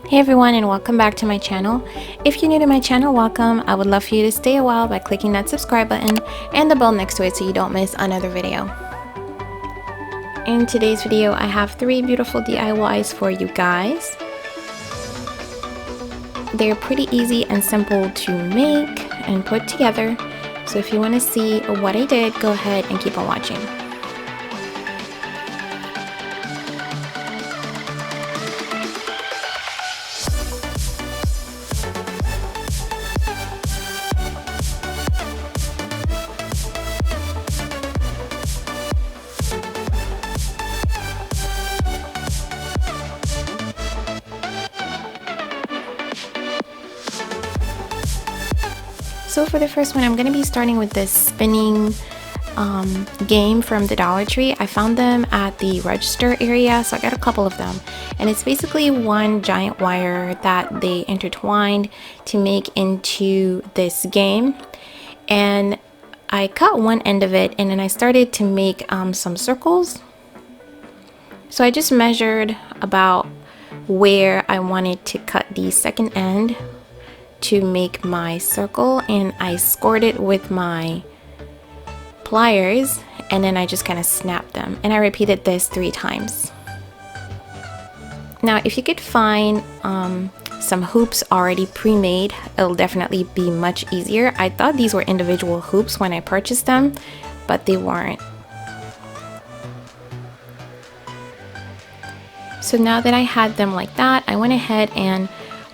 Hey everyone, and welcome back to my channel. If you're new to my channel, welcome. I would love for you to stay a while by clicking that subscribe button and the bell next to it so you don't miss another video. In today's video, I have 3 beautiful DIYs for you guys. They're pretty easy and simple to make and put together. So if you want to see what I did, go ahead and keep on watching. So for the first one, I'm going to be starting with this spinning game from the Dollar Tree. I found them at the register area, so I got a couple of them. And it's basically one giant wire that they intertwined to make into this game. And I cut one end of it, and then I started to make some circles. So I just measured about where I wanted to cut the second end to make my circle, and I scored it with my pliers, and then I just kind of snapped them, and I repeated this 3 times. Now if you could find some hoops already pre-made, it'll definitely be much easier. I thought these were individual hoops when I purchased them, but they weren't. So now that I had them like that, I went ahead and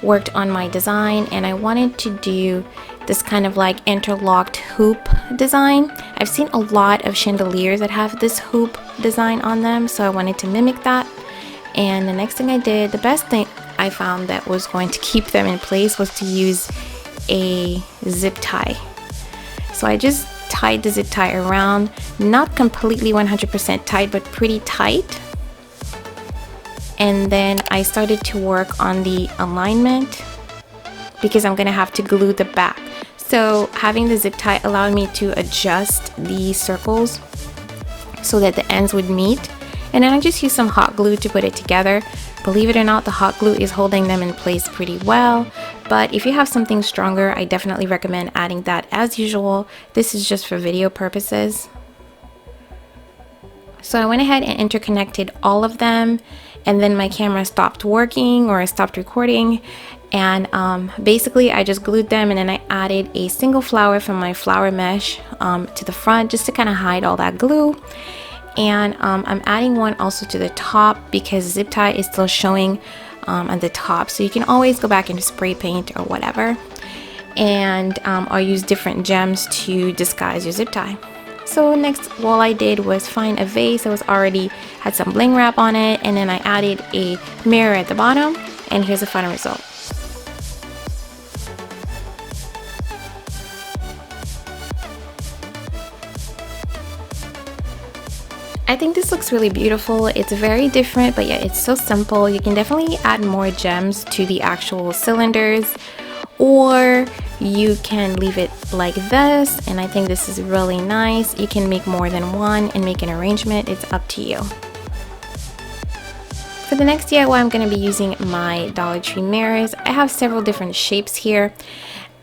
worked on my design, and I wanted to do this kind of like interlocked hoop design. I've seen a lot of chandeliers that have this hoop design on them, so I wanted to mimic that. And the next thing I did, the best thing I found that was going to keep them in place, was to use a zip tie. So I just tied the zip tie around, not completely 100% tight, but pretty tight. And then I started to work on the alignment because I'm gonna have to glue the back. So having the zip tie allowed me to adjust the circles so that the ends would meet. And then I just used some hot glue to put it together. Believe it or not, the hot glue is holding them in place pretty well. But if you have something stronger, I definitely recommend adding that. As usual, this is just for video purposes. So I went ahead and interconnected all of them, and then my camera stopped working, or I stopped recording, and basically I just glued them, and then I added a single flower from my flower mesh to the front just to kind of hide all that glue. And I'm adding one also to the top because zip tie is still showing at the top, so you can always go back into spray paint or whatever, and or use different gems to disguise your zip tie. So next, all I did was find a vase that was already had some bling wrap on it, and then I added a mirror at the bottom, and here's the final result. I think this looks really beautiful. It's very different, but yet it's so simple. You can definitely add more gems to the actual cylinders, or you can leave it like this, and I think this is really nice. You can make more than one and make an arrangement. It's up to you. For the next DIY, I'm going to be using my Dollar Tree mirrors. I have several different shapes here,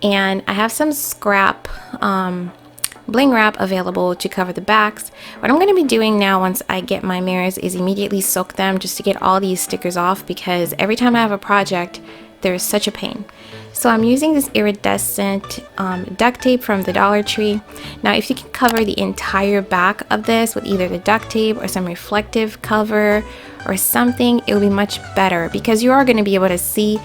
and I have some scrap bling wrap available to cover the backs. What I'm going to be doing now once I get my mirrors is immediately soak them just to get all these stickers off, because every time I have a project, there's such a pain. So I'm using this iridescent duct tape from the Dollar Tree. Now if you can cover the entire back of this with either the duct tape or some reflective cover or something, it will be much better, because you are going to be able to see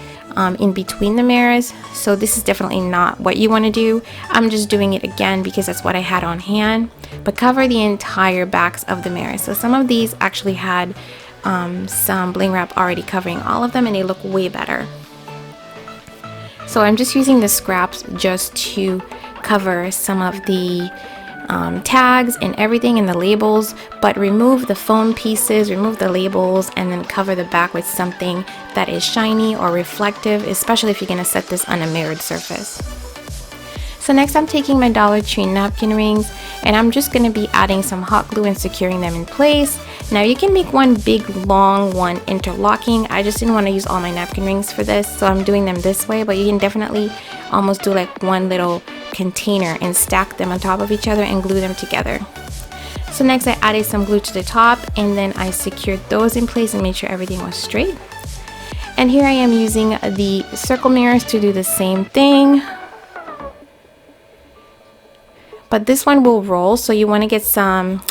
in between the mirrors. So this is definitely not what you want to do. I'm just doing it again because that's what I had on hand. But cover the entire backs of the mirrors. So some of these actually had some bling wrap already covering all of them, and they look way better. So I'm just using the scraps just to cover some of the tags and everything and the labels, but remove the foam pieces, remove the labels, and then cover the back with something that is shiny or reflective, especially if you're going to set this on a mirrored surface. So So next I'm taking my Dollar Tree napkin rings and I'm just going to be adding some hot glue and securing them in place. Now you can make one big long one interlocking. I just didn't want to use all my napkin rings for this, so I'm doing them this way, but you can definitely almost do like one little container and stack them on top of each other and glue them together. So next I added some glue to the top and then I secured those in place and made sure everything was straight. And here I am using the circle mirrors to do the same thing. But this one will roll, so you want to get some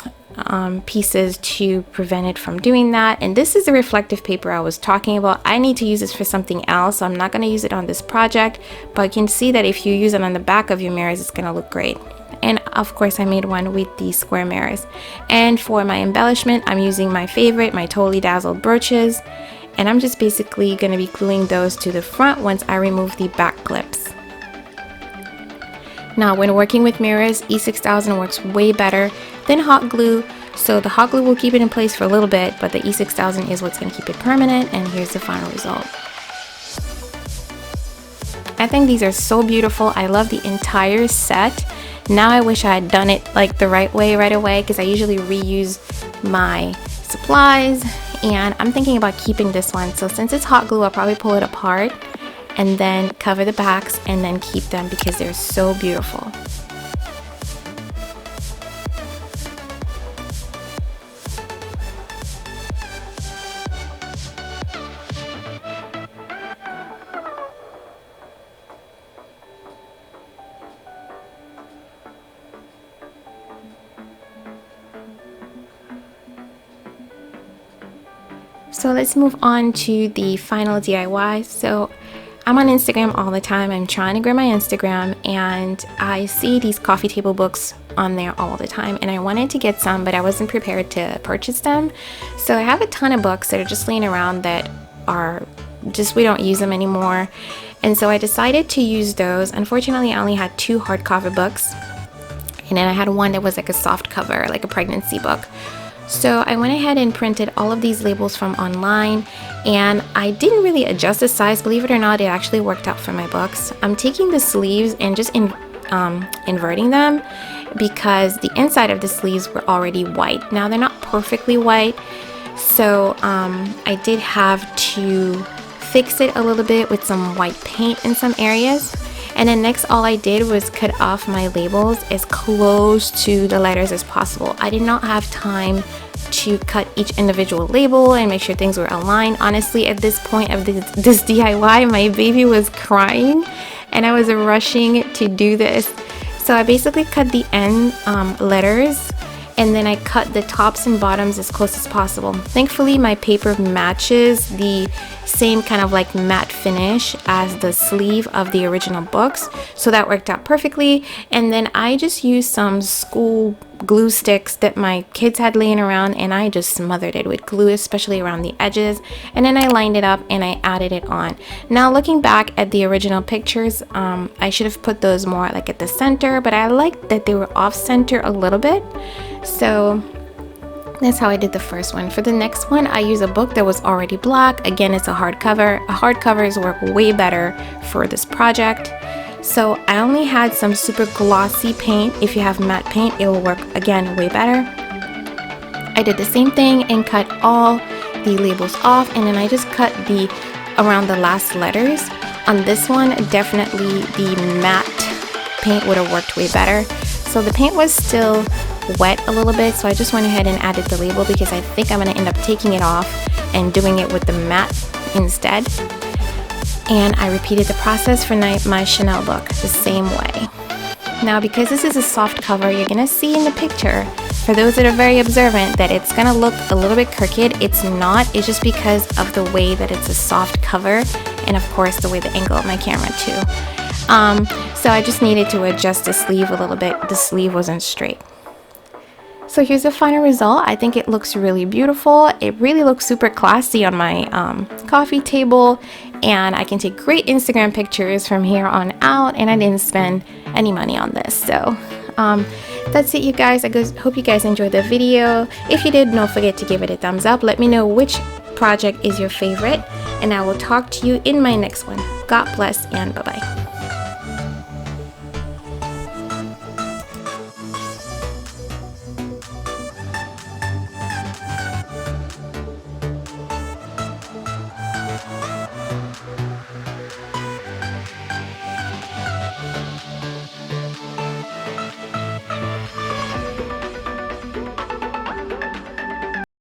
pieces to prevent it from doing that. And this is the reflective paper I was talking about. I need to use this for something else, so I'm not going to use it on this project, but you can see that if you use it on the back of your mirrors, it's going to look great. And of course I made one with the square mirrors. And for my embellishment, I'm using my favorite, my Totally Dazzled brooches, and I'm just basically going to be gluing those to the front once I remove the back clips. Now when working with mirrors, E6000 works way better than hot glue. So the hot glue will keep it in place for a little bit, but the E6000 is what's going to keep it permanent. And here's the final result. I think these are so beautiful. I love the entire set. Now I wish I had done it like the right way right away, because I usually reuse my supplies, and I'm thinking about keeping this one. So since it's hot glue, I'll probably pull it apart and then cover the backs and then keep them because they're so beautiful. So let's move on to the final DIY. So I'm on Instagram all the time. I'm trying to grow my Instagram and I see these coffee table books on there all the time, and I wanted to get some, but I wasn't prepared to purchase them. So I have a ton of books that are just laying around that are just, we don't use them anymore. And so I decided to use those. Unfortunately, I only had 2 hardcover books, and then I had one that was like a soft cover, like a pregnancy book. So I went ahead and printed all of these labels from online, and I didn't really adjust the size. Believe it or not, it actually worked out for my books. I'm taking the sleeves and just inverting them because the inside of the sleeves were already white. Now they're not perfectly white, so I did have to fix it a little bit with some white paint in some areas. And then next, all I did was cut off my labels as close to the letters as possible. I did not have time to cut each individual label and make sure things were aligned. Honestly, at this point of this DIY, my baby was crying and I was rushing to do this. So I basically cut the end letters, and then I cut the tops and bottoms as close as possible. Thankfully, my paper matches the same kind of like matte finish as the sleeve of the original books, so that worked out perfectly. And then I just used some school glue sticks that my kids had laying around, and I just smothered it with glue, especially around the edges, and then I lined it up and I added it on. Now looking back at the original pictures, I should have put those more like at the center, but I liked that they were off center a little bit. So that's how I did the first one. For the next one, I use a book that was already black. Again, it's a hardcover. Hardcovers work way better for this project. So I only had some super glossy paint. If you have matte paint, it will work again way better. I did the same thing and cut all the labels off, and then I just cut around the last letters. On this one, definitely the matte paint would have worked way better. So the paint was still wet a little bit, so I just went ahead and added the label because I think I'm going to end up taking it off and doing it with the matte instead. And I repeated the process for my Chanel book the same way. Now, because this is a soft cover, you're going to see in the picture, for those that are very observant, that it's going to look a little bit crooked. It's not. It's just because of the way that it's a soft cover, and of course the way the angle of my camera too. So I just needed to adjust the sleeve a little bit. The sleeve wasn't straight. So here's the final result. I think it looks really beautiful. It really looks super classy on my coffee table, and I can take great Instagram pictures from here on out, and I didn't spend any money on this. So that's it, you guys. I hope you guys enjoyed the video. If you did, don't forget to give it a thumbs up. Let me know which project is your favorite, and I will talk to you in my next one. God bless, and bye-bye.